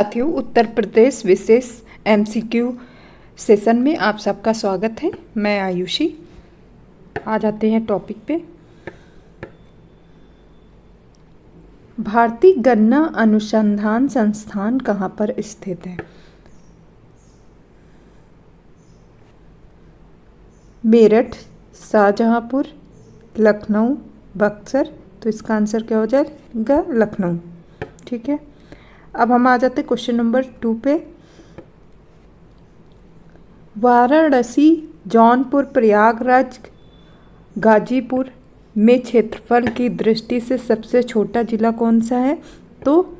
साथियों, उत्तर प्रदेश विशेष MCQ session में आप सबका स्वागत है। मैं आयुषी। आ जाते हैं टॉपिक पे। भारतीय गन्ना अनुसंधान संस्थान कहाँ पर स्थित है? मेरठ, शाहजहांपुर, लखनऊ, बक्सर। तो इसका आंसर क्या हो जाएगा? लखनऊ। ठीक है, अब हम आ जाते क्वेश्चन नंबर 2 पे। वाराणसी, जौनपुर, प्रयागराज, गाजीपुर में क्षेत्रफल की दृष्टि से सबसे छोटा जिला कौन सा है? तो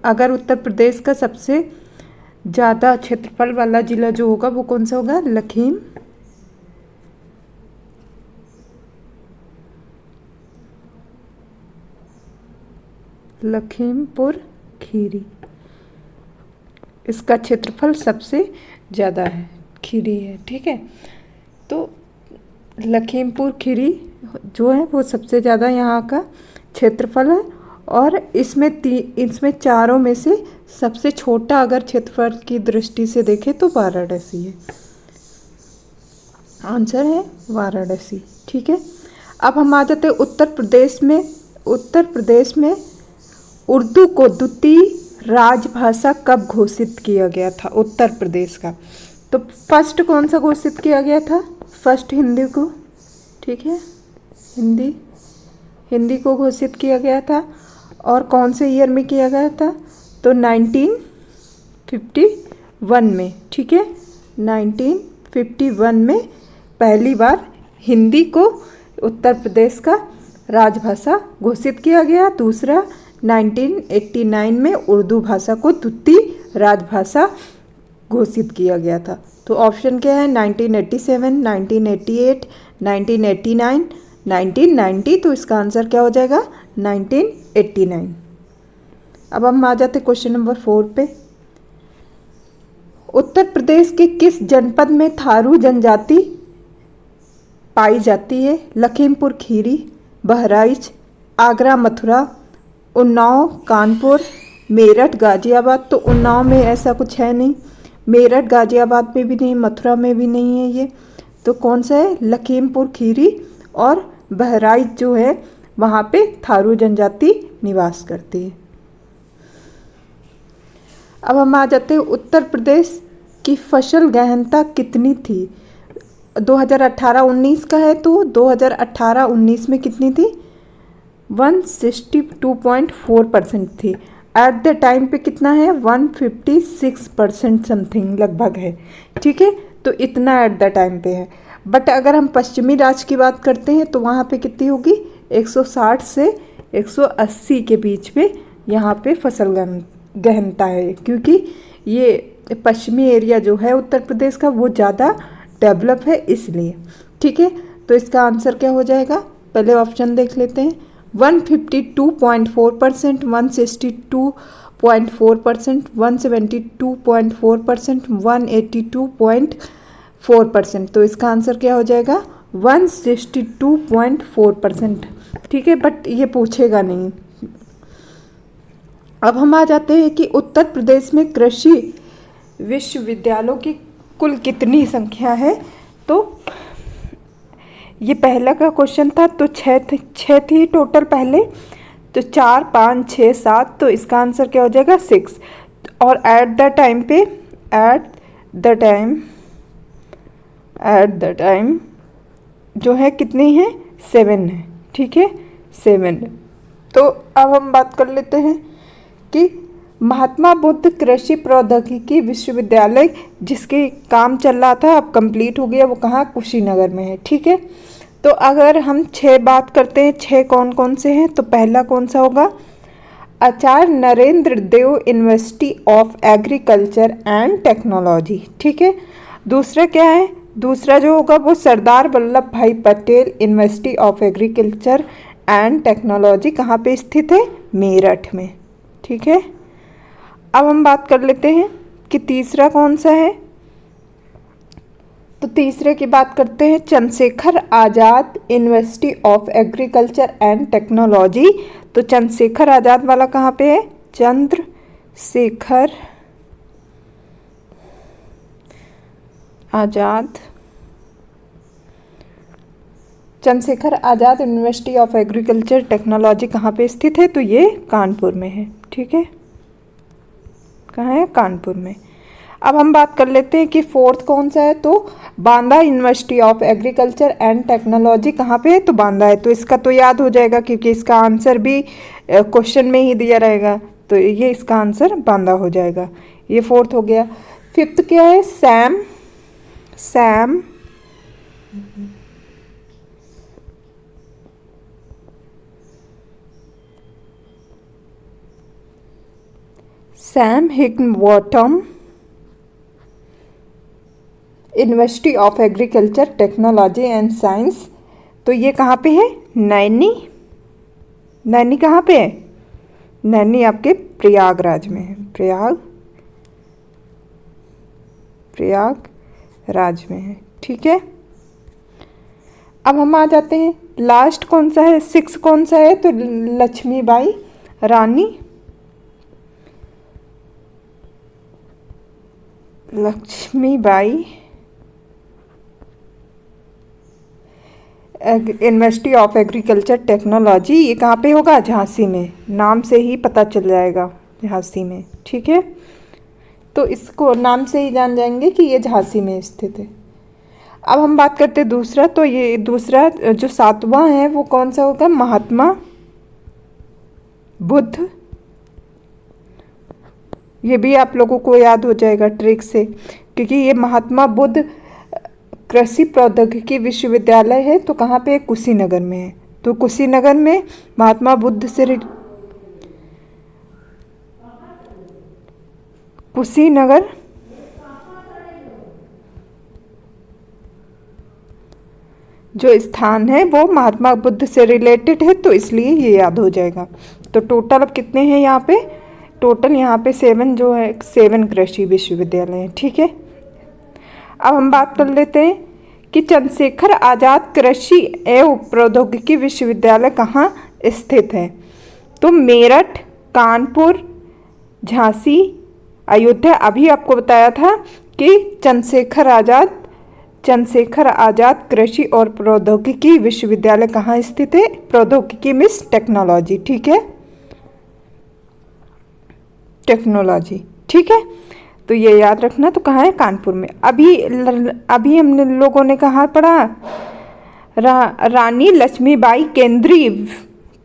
अगर उत्तर प्रदेश का सबसे ज़्यादा क्षेत्रफल वाला जिला जो होगा वो कौन सा होगा? लखीमपुर खीरी। इसका क्षेत्रफल सबसे ज़्यादा है, खीरी है। ठीक है, तो लखीमपुर खीरी जो है वो सबसे ज़्यादा यहाँ का क्षेत्रफल है। और इसमें चारों में से सबसे छोटा अगर क्षेत्रफल की दृष्टि से देखें तो वाराणसी है। आंसर है वाराणसी। ठीक है, अब हम आ जाते हैं उत्तर प्रदेश में उर्दू को द्वितीय राजभाषा कब घोषित किया गया था उत्तर प्रदेश का? तो फर्स्ट कौन सा घोषित किया गया था? फर्स्ट हिंदी को। ठीक है, हिंदी को घोषित किया गया था। और कौन से ईयर में किया गया था? तो 1951 में। ठीक है, 1951 में पहली बार हिंदी को उत्तर प्रदेश का राजभाषा घोषित किया गया। दूसरा 1989 में उर्दू भाषा को द्वितीय राजभाषा घोषित किया गया था। तो ऑप्शन क्या है? 1987, 1988, 1989, 1990। तो इसका आंसर क्या हो जाएगा? 1989। अब हम आ जाते क्वेश्चन नंबर 4 पे। उत्तर प्रदेश के किस जनपद में थारू जनजाति पाई जाती है? लखीमपुर खीरी, बहराइच, आगरा मथुरा, उन्नाव कानपुर, मेरठ गाजियाबाद। तो उन्नाव में ऐसा कुछ है नहीं, मेरठ गाजियाबाद में भी नहीं, मथुरा में भी नहीं है ये। तो कौन सा है? लखीमपुर खीरी और बहराइच जो है वहाँ पे थारू जनजाति निवास करती है। अब हम आ जाते हैं उत्तर प्रदेश की फसल गहनता कितनी थी? 2018-19 का है, तो 2018-19 में कितनी थी? 162.4% थी। एट द टाइम पे कितना है? 156% समथिंग लगभग है। ठीक है, तो इतना एट द टाइम पे है। बट अगर हम पश्चिमी राज्य की बात करते हैं तो वहाँ पे कितनी होगी? 160 से 180 के बीच में यहाँ पे फसल गहनता है, क्योंकि ये पश्चिमी एरिया जो है उत्तर प्रदेश का वो ज़्यादा डेवलप है इसलिए। ठीक है, तो इसका आंसर क्या हो जाएगा? पहले ऑप्शन देख लेते हैं। 152.4%, 162.4%, 172.4%, 182.4%। तो इसका आंसर क्या हो जाएगा? 162.4%। ठीक है, बट ये पूछेगा नहीं। अब हम आ जाते हैं कि उत्तर प्रदेश में कृषि विश्वविद्यालयों की कुल कितनी संख्या है? तो ये पहला का क्वेश्चन था, तो छः थी टोटल पहले। तो 4, 5, 6, 7। तो इसका आंसर क्या हो जाएगा? 6। और एट द टाइम जो है कितनी है? 7 है। ठीक है, 7। तो अब हम बात कर लेते हैं कि महात्मा बुद्ध कृषि प्रौद्योगिकी विश्वविद्यालय जिसके काम चल रहा था अब कंप्लीट हो गया, वो कहाँ? कुशीनगर में है। ठीक है, तो अगर हम 6 बात करते हैं, 6 कौन कौन से हैं? तो पहला कौन सा होगा? Acharya Narendra Dev university of agriculture and technology. ठीक है, दूसरा क्या है? दूसरा जो होगा वो सरदार वल्लभ भाई Patel university of agriculture and technology कहाँ पे स्थित है? मेरठ में। ठीक है, अब हम बात कर लेते हैं कि तीसरा कौन सा है। तो तीसरे की बात करते हैं, Chandrashekhar Azad university of agriculture and technology. तो चंद्रशेखर आज़ाद वाला कहाँ पे है? Shekhar Azad, Chandrashekhar Azad university of agriculture technology कहाँ पे स्थित है? तो ये कानपुर में है। ठीक है, कहाँ है? कानपुर में। अब हम बात कर लेते हैं कि फोर्थ कौन सा है, तो Banda university of agriculture and technology कहाँ पे है? तो बांदा है। तो इसका तो याद हो जाएगा क्योंकि इसका आंसर भी क्वेश्चन में ही दिया रहेगा, तो ये इसका आंसर बांदा हो जाएगा। ये फोर्थ हो गया। फिफ्थ क्या है? Sam Higginbottom university of agriculture technology and science, तो ये कहाँ पे है? नैनी कहाँ पे है? नैनी आपके प्रयागराज में है। प्रयागराज में है। ठीक है, अब हम आ जाते हैं लास्ट कौन सा है? सिक्स कौन सा है? तो Lakshmibai university of agriculture technology, ये कहाँ पे होगा? झांसी में। नाम से ही पता चल जाएगा, झांसी में। ठीक है, तो इसको नाम से ही जान जाएंगे कि ये झांसी में स्थित है। अब हम बात करते हैं दूसरा, तो ये दूसरा जो सातवां है वो कौन सा होगा? महात्मा बुद्ध। ये भी आप लोगों को याद हो जाएगा ट्रिक से, क्योंकि ये महात्मा बुद्ध कृषि प्रौद्योगिकी विश्वविद्यालय है। तो कहाँ पे? कुशीनगर में है। तो कुशीनगर में महात्मा बुद्ध से कुशीनगर जो स्थान है वो महात्मा बुद्ध से रिलेटेड है, तो इसलिए ये याद हो जाएगा। तो टोटल अब कितने हैं यहाँ पे? टोटल यहाँ पे 7 जो है, 7 कृषि विश्वविद्यालय हैं। ठीक है, अब हम बात कर लेते हैं कि चंद्रशेखर आज़ाद कृषि एवं प्रौद्योगिकी विश्वविद्यालय कहाँ स्थित है? तो मेरठ, कानपुर, झांसी, अयोध्या। अभी आपको बताया था कि चंद्रशेखर आज़ाद कृषि और प्रौद्योगिकी विश्वविद्यालय कहाँ स्थित है? प्रौद्योगिकी मीन्स टेक्नोलॉजी। ठीक है, टेक्नोलॉजी। ठीक है, तो ये याद रखना। तो कहाँ है? कानपुर में। अभी हमने लोगों ने कहाँ पढ़ा? रानी लक्ष्मीबाई केंद्रीय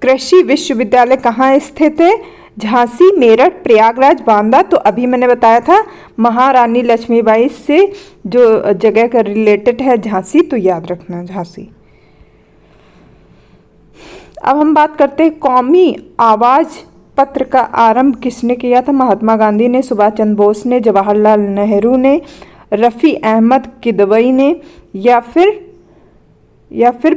कृषि विश्वविद्यालय कहाँ स्थित है? झांसी, मेरठ, प्रयागराज, बांदा। तो अभी मैंने बताया था महारानी लक्ष्मीबाई से जो जगह का रिलेटेड है झांसी, तो याद रखना झांसी। अब हम बात करते हैं कौमी आवाज़ पत्र का आरंभ किसने किया था? महात्मा गांधी ने, सुभाष चंद्र बोस ने, जवाहरलाल नेहरू ने, रफ़ी अहमद किदवई ने, या फिर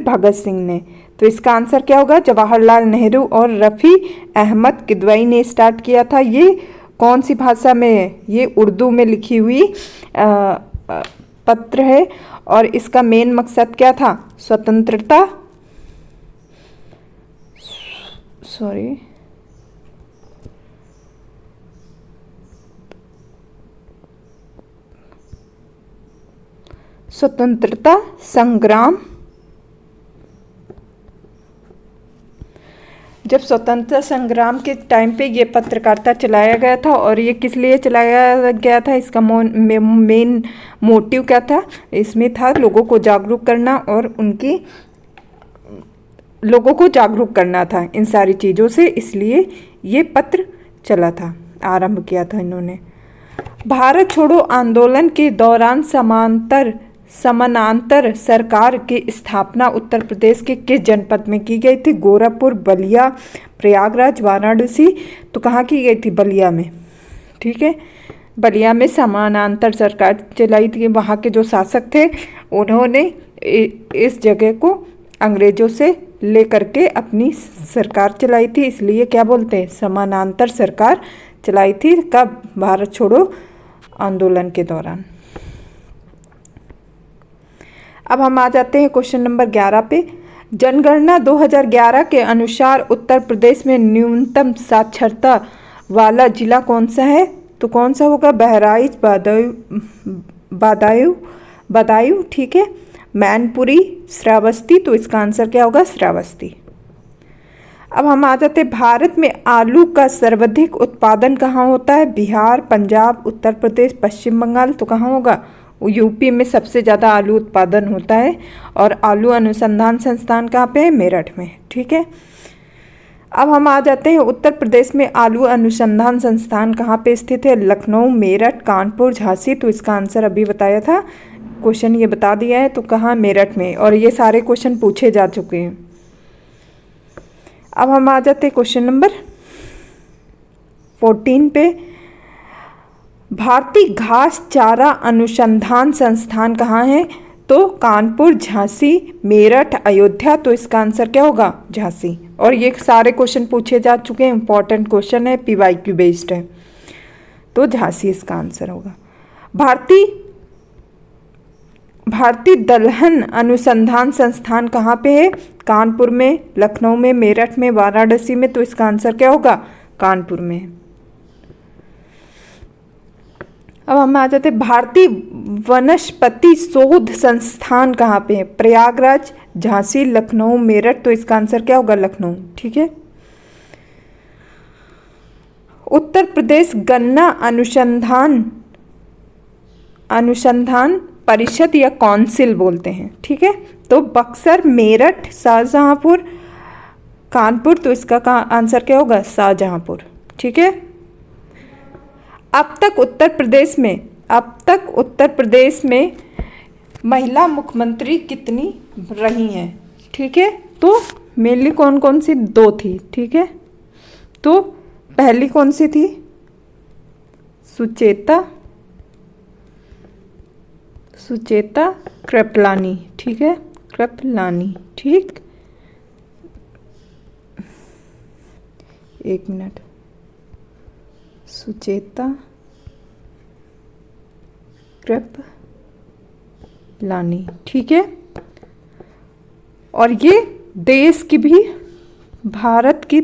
भगत सिंह ने। तो इसका आंसर क्या होगा? जवाहरलाल नेहरू और रफ़ी अहमद किदवई ने स्टार्ट किया था। ये कौन सी भाषा में है? ये उर्दू में लिखी हुई पत्र है, और इसका मेन मकसद क्या था? स्वतंत्रता संग्राम। जब स्वतंत्रता संग्राम के टाइम पे ये पत्रकारिता चलाया गया था, और ये किस लिए चलाया गया था? इसका मेन मोटिव क्या था? इसमें था लोगों को जागरूक करना, और लोगों को जागरूक करना था इन सारी चीज़ों से, इसलिए ये पत्र चला था, आरंभ किया था इन्होंने। भारत छोड़ो आंदोलन के दौरान समानांतर सरकार की स्थापना उत्तर प्रदेश के किस जनपद में की गई थी? गोरखपुर, बलिया, प्रयागराज, वाराणसी। तो कहाँ की गई थी? बलिया में। ठीक है, बलिया में समानांतर सरकार चलाई थी। वहाँ के जो शासक थे उन्होंने इस जगह को अंग्रेजों से ले करके अपनी सरकार चलाई थी, इसलिए क्या बोलते हैं? समानांतर सरकार चलाई थी। कब? भारत छोड़ो आंदोलन के दौरान। अब हम आ जाते हैं क्वेश्चन नंबर 11 पे। जनगणना 2011 के अनुसार उत्तर प्रदेश में न्यूनतम साक्षरता वाला जिला कौन सा है? तो कौन सा होगा? बहराइच, बदायूं, बदायूं, ठीक है, मैनपुरी, श्रावस्ती। तो इसका आंसर क्या होगा? श्रावस्ती। अब हम आ जाते हैं, भारत में आलू का सर्वाधिक उत्पादन कहाँ होता है? बिहार, पंजाब, उत्तर प्रदेश, पश्चिम बंगाल। तो कहाँ होगा? यूपी में सबसे ज़्यादा आलू उत्पादन होता है। और आलू अनुसंधान संस्थान कहाँ पे है? मेरठ में, ठीक है। अब हम आ जाते हैं, उत्तर प्रदेश में आलू अनुसंधान संस्थान कहाँ पे स्थित है? लखनऊ, मेरठ, कानपुर, झांसी। तो इसका आंसर अभी बताया था, क्वेश्चन ये बता दिया है। तो कहाँ? मेरठ में। और ये सारे क्वेश्चन पूछे जा चुके हैं। अब हम आ जाते हैं क्वेश्चन नंबर 14 पे। भारतीय घास चारा अनुसंधान संस्थान कहाँ है? तो कानपुर, झांसी, मेरठ, अयोध्या। तो इसका आंसर क्या होगा? झांसी। और ये सारे क्वेश्चन पूछे जा चुके हैं, इंपॉर्टेंट क्वेश्चन है, PYQ बेस्ड है। तो झांसी इसका आंसर होगा। भारतीय दलहन अनुसंधान संस्थान कहाँ पे है? कानपुर में, लखनऊ में, मेरठ में, वाराणसी में। तो इसका आंसर क्या होगा? कानपुर में। अब हम आ जाते हैं, भारतीय वनस्पति शोध संस्थान कहाँ पे है? प्रयागराज, झांसी, लखनऊ, मेरठ। तो इसका आंसर क्या होगा? लखनऊ, ठीक है। उत्तर प्रदेश गन्ना अनुसंधान परिषद या काउंसिल बोलते हैं, ठीक है। तो बक्सर, मेरठ, शाहजहांपुर, कानपुर। तो इसका आंसर क्या होगा? शाहजहांपुर, ठीक है। अब तक उत्तर प्रदेश में महिला मुख्यमंत्री कितनी रही हैं? ठीक है। तो मेनली कौन कौन सी? 2 थी, ठीक है। तो पहली कौन सी थी? सुचेता कृपलानी, ठीक है, कृपलानी, ठीक। एक मिनट, सुचेता कृपलानी, ठीक है। और ये देश की भी भारत की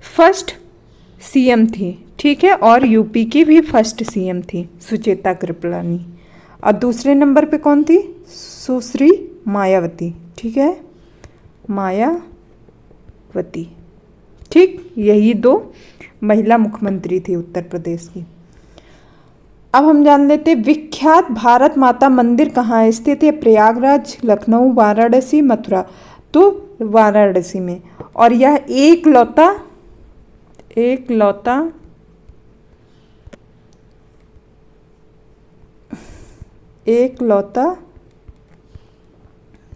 फर्स्ट CM थी, ठीक है। और यूपी की भी फर्स्ट CM थी सुचेता कृपलानी। और दूसरे नंबर पे कौन थी? सुश्री मायावती, ठीक है, मायावती, ठीक। यही 2 महिला मुख्यमंत्री थी उत्तर प्रदेश की। अब हम जान लेते हैं, विख्यात भारत माता मंदिर कहाँ स्थित है? प्रयागराज, लखनऊ, वाराणसी, मथुरा। तो वाराणसी में। और यह एकलौता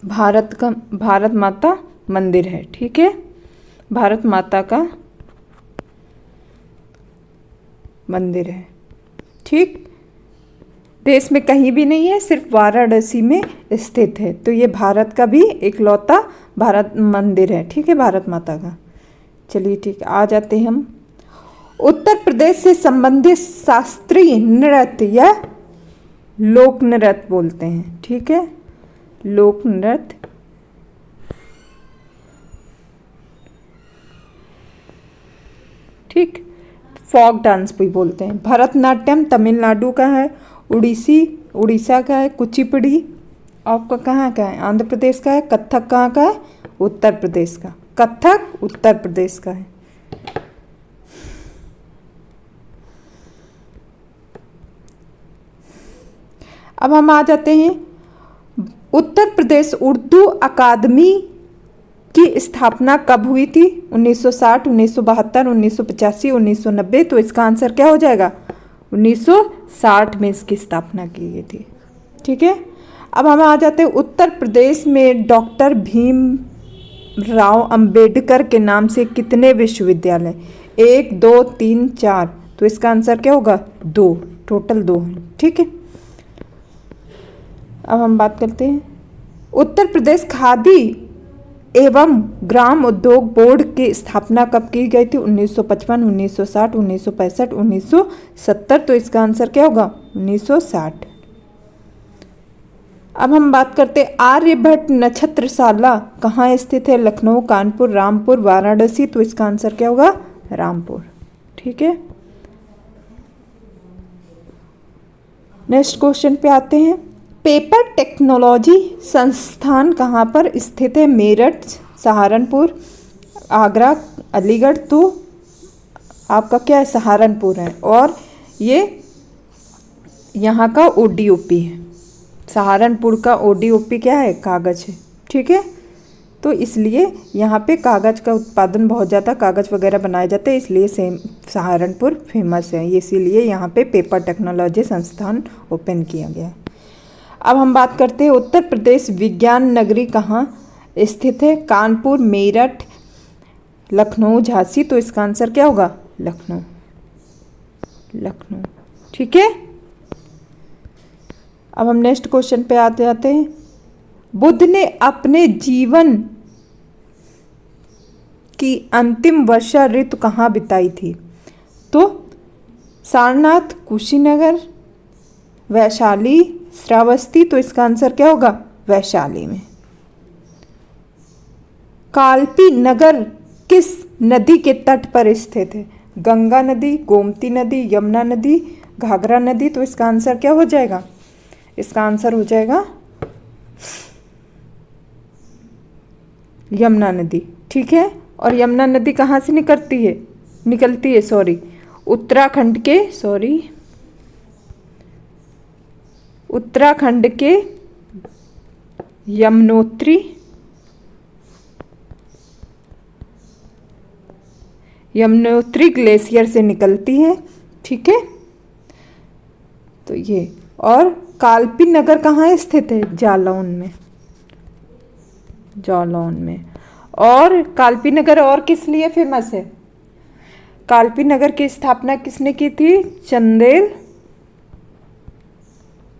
भारत माता मंदिर है, ठीक है। भारत माता का मंदिर है, ठीक। देश में कहीं भी नहीं है, सिर्फ वाराणसी में स्थित है। तो ये भारत का भी एकलौता भारत मंदिर है, ठीक है, भारत माता का। चलिए ठीक, आ जाते हैं हम उत्तर प्रदेश से संबंधित शास्त्रीय नृत्य या लोक नृत्य बोलते हैं, ठीक है, लोक नृत्य। ठीक, फोक डांस भी बोलते हैं। भरतनाट्यम तमिलनाडु का है, उड़ीसा का है, कुचिपुड़ी आपका कहाँ का है? आंध्र प्रदेश का है। कथक कहाँ का है? उत्तर प्रदेश का। कथक उत्तर प्रदेश का है। अब हम आ जाते हैं, उत्तर प्रदेश उर्दू अकादमी की स्थापना कब हुई थी? 1960, 1972, 1985, 1990। तो इसका आंसर क्या हो जाएगा? 1960 में इसकी स्थापना की गई थी, ठीक है। अब हम आ जाते हैं, उत्तर प्रदेश में डॉक्टर भीमराव अंबेडकर के नाम से कितने विश्वविद्यालय? 1, 2, 3, 4। तो इसका आंसर क्या होगा? 2, टोटल 2 है, ठीक है। अब हम बात करते हैं, उत्तर प्रदेश खादी एवं ग्राम उद्योग बोर्ड की स्थापना कब की गई थी? 1955, 1960, 1965, 1970। तो इसका आंसर क्या होगा? 1960। अब हम बात करते हैं आर्यभट्ट नक्षत्रशाला कहाँ स्थित है? लखनऊ, कानपुर, रामपुर, वाराणसी। तो इसका आंसर क्या होगा? रामपुर। ठीक है, नेक्स्ट क्वेश्चन पे आते हैं। पेपर टेक्नोलॉजी संस्थान कहाँ पर स्थित है? मेरठ, सहारनपुर, आगरा, अलीगढ़। तो आपका क्या है? सहारनपुर है। और ये यहाँ का ओडीओपी है। सहारनपुर का ओडीओपी क्या है? कागज़ है। ठीक है, तो इसलिए यहाँ पे कागज़ का उत्पादन बहुत ज़्यादा, कागज़ वगैरह बनाए जाते हैं, इसलिए सेम सहारनपुर फेमस है। इसीलिए यहाँ पे पेपर टेक्नोलॉजी संस्थान ओपन किया गया है। अब हम बात करते हैं उत्तर प्रदेश विज्ञान नगरी कहाँ स्थित है? कानपुर, मेरठ, लखनऊ, झांसी। तो इसका आंसर क्या होगा? लखनऊ। लखनऊ। ठीक है, अब हम नेक्स्ट क्वेश्चन पे आते जाते हैं। बुद्ध ने अपने जीवन की अंतिम वर्षा ऋतु कहाँ बिताई थी? तो सारनाथ, कुशीनगर, वैशाली, श्रावस्ती। तो इसका आंसर क्या होगा? वैशाली में। कालपी नगर किस नदी के तट पर स्थित है? गंगा नदी, गोमती नदी, यमुना नदी, घाघरा नदी। तो इसका आंसर क्या हो जाएगा? इसका आंसर हो जाएगा यमुना नदी। ठीक है, और यमुना नदी कहाँ से निकलती है उत्तराखंड के यमुनोत्री ग्लेशियर से निकलती है। ठीक है, तो ये, और कालपी नगर कहाँ स्थित है? जालौन में। और कालपी नगर और किस लिए फेमस है? कालपी नगर की स्थापना किसने की थी?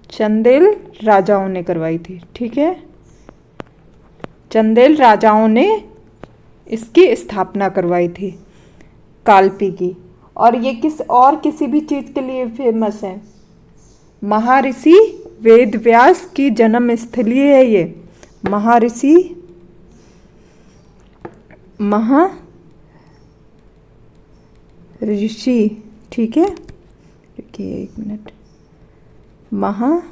चंदेल राजाओं ने करवाई थी। ठीक है, चंदेल राजाओं ने इसकी स्थापना करवाई थी कालपी की। और ये किसी भी चीज़ के लिए फेमस है? महर्षि वेदव्यास की जन्म स्थली है ये। महर्षि ठीक है, देखिए एक मिनट। महर्षि,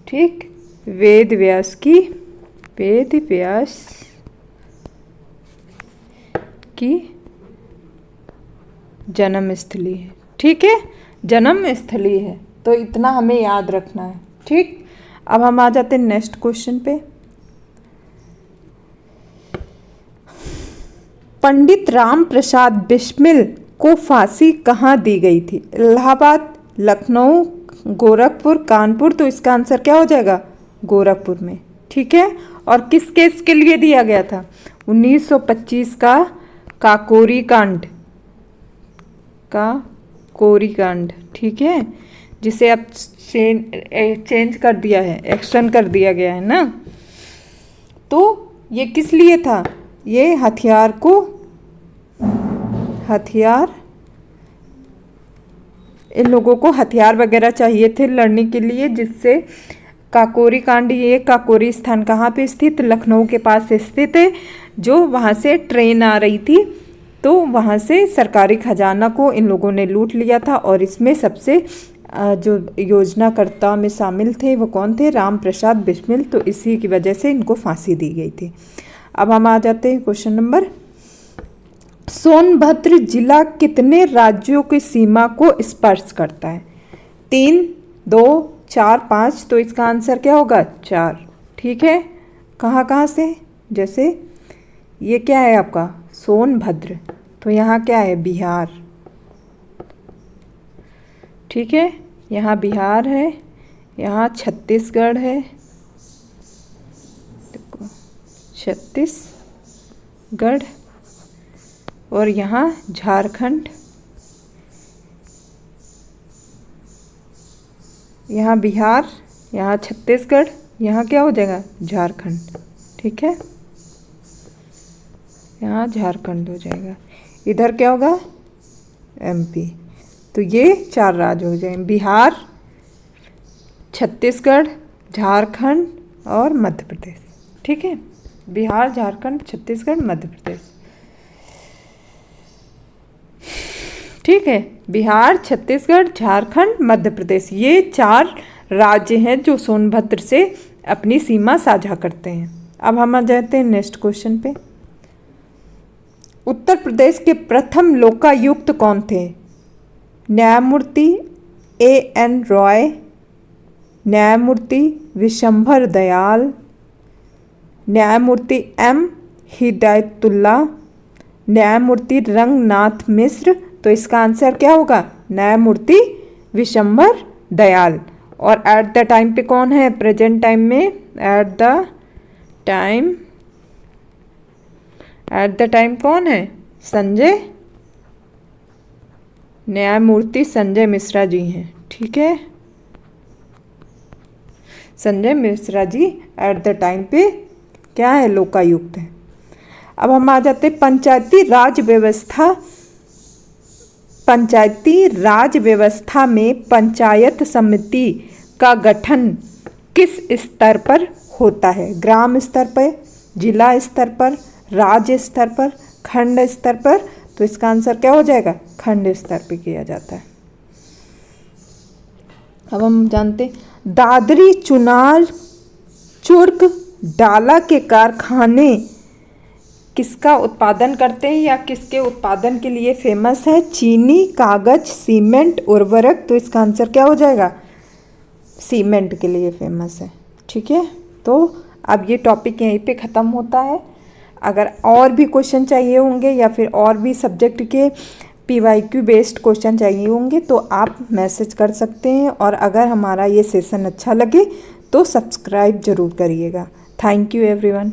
ठीक, वेदव्यास की जन्म स्थली है। ठीक है, जन्म स्थली है, तो इतना हमें याद रखना है। ठीक, अब हम आ जाते हैं नेक्स्ट क्वेश्चन पे। पंडित राम प्रसाद बिस्मिल को फांसी कहाँ दी गई थी? इलाहाबाद, लखनऊ, गोरखपुर, कानपुर। तो इसका आंसर क्या हो जाएगा? गोरखपुर में। ठीक है, और किस केस के लिए दिया गया था? 1925 का काकोरी कांड। ठीक है, जिसे अब चेंज कर दिया है, एक्शन कर दिया गया है ना। तो ये किस लिए था? ये इन लोगों को हथियार वगैरह चाहिए थे लड़ने के लिए, जिससे काकोरी कांड, ये काकोरी स्थान कहाँ पे स्थित? लखनऊ के पास स्थित है। जो वहाँ से ट्रेन आ रही थी, तो वहाँ से सरकारी खजाना को इन लोगों ने लूट लिया था। और इसमें सबसे जो योजनाकर्ता में शामिल थे वो कौन थे? राम प्रसाद बिस्मिल। तो इसी की वजह से इनको फांसी दी गई थी। अब हम आ जाते हैं क्वेश्चन नंबर। सोनभद्र जिला कितने राज्यों की सीमा को स्पर्श करता है? 3, 2, 4, 5। तो इसका आंसर क्या होगा? 4। ठीक है, कहाँ से? जैसे ये क्या है आपका? सोनभद्र। तो यहाँ क्या है? बिहार। ठीक है, यहाँ बिहार है, यहाँ छत्तीसगढ़ है, देखो छत्तीसगढ़, और यहाँ झारखंड, यहाँ बिहार, यहाँ छत्तीसगढ़, यहाँ क्या हो जाएगा? झारखंड। ठीक है, यहाँ झारखंड हो जाएगा। इधर क्या होगा? एमपी। तो ये 4 राज्य हो जाएंगे, बिहार, छत्तीसगढ़, झारखंड और मध्य प्रदेश। ठीक है, बिहार, झारखंड, छत्तीसगढ़, मध्य प्रदेश। ठीक है, बिहार, छत्तीसगढ़, झारखंड, मध्य प्रदेश, ये 4 राज्य हैं जो सोनभद्र से अपनी सीमा साझा करते हैं। अब हम आ जाते हैं नेक्स्ट क्वेश्चन पे। उत्तर प्रदेश के प्रथम लोकायुक्त कौन थे? न्यायमूर्ति A.N. रॉय, न्यायमूर्ति विशंभर दयाल, न्यायमूर्ति M. हिदायतुल्ला, न्यायमूर्ति रंगनाथ मिश्र। तो इसका आंसर क्या होगा? न्यायमूर्ति विशंभर दयाल। और एट द टाइम पे कौन है? प्रेजेंट टाइम में एट द टाइम कौन है? संजय, न्यायमूर्ति संजय मिश्रा जी हैं। ठीक है, Sanjay Mishra ji at the time पे क्या है? लोकायुक्त है। अब हम आ जाते हैं पंचायती राज व्यवस्था में पंचायत समिति का गठन किस स्तर पर होता है? ग्राम स्तर पर, जिला स्तर पर, राज्य स्तर पर, खंड स्तर पर। तो इसका आंसर क्या हो जाएगा? खंड स्तर पर किया जाता है। अब हम जानते हैं दादरी, चुनार, चुर्क, डाला के कारखाने किसका उत्पादन करते हैं या किसके उत्पादन के लिए फेमस है? चीनी, कागज, सीमेंट, उर्वरक। तो इसका आंसर क्या हो जाएगा? सीमेंट के लिए फेमस है। ठीक है, तो अब ये टॉपिक यहीं पे ख़त्म होता है। अगर और भी क्वेश्चन चाहिए होंगे या फिर और भी सब्जेक्ट के PYQ बेस्ड क्वेश्चन चाहिए होंगे तो आप मैसेज कर सकते हैं। और अगर हमारा ये सेशन अच्छा लगे तो सब्सक्राइब ज़रूर करिएगा। Thank you everyone.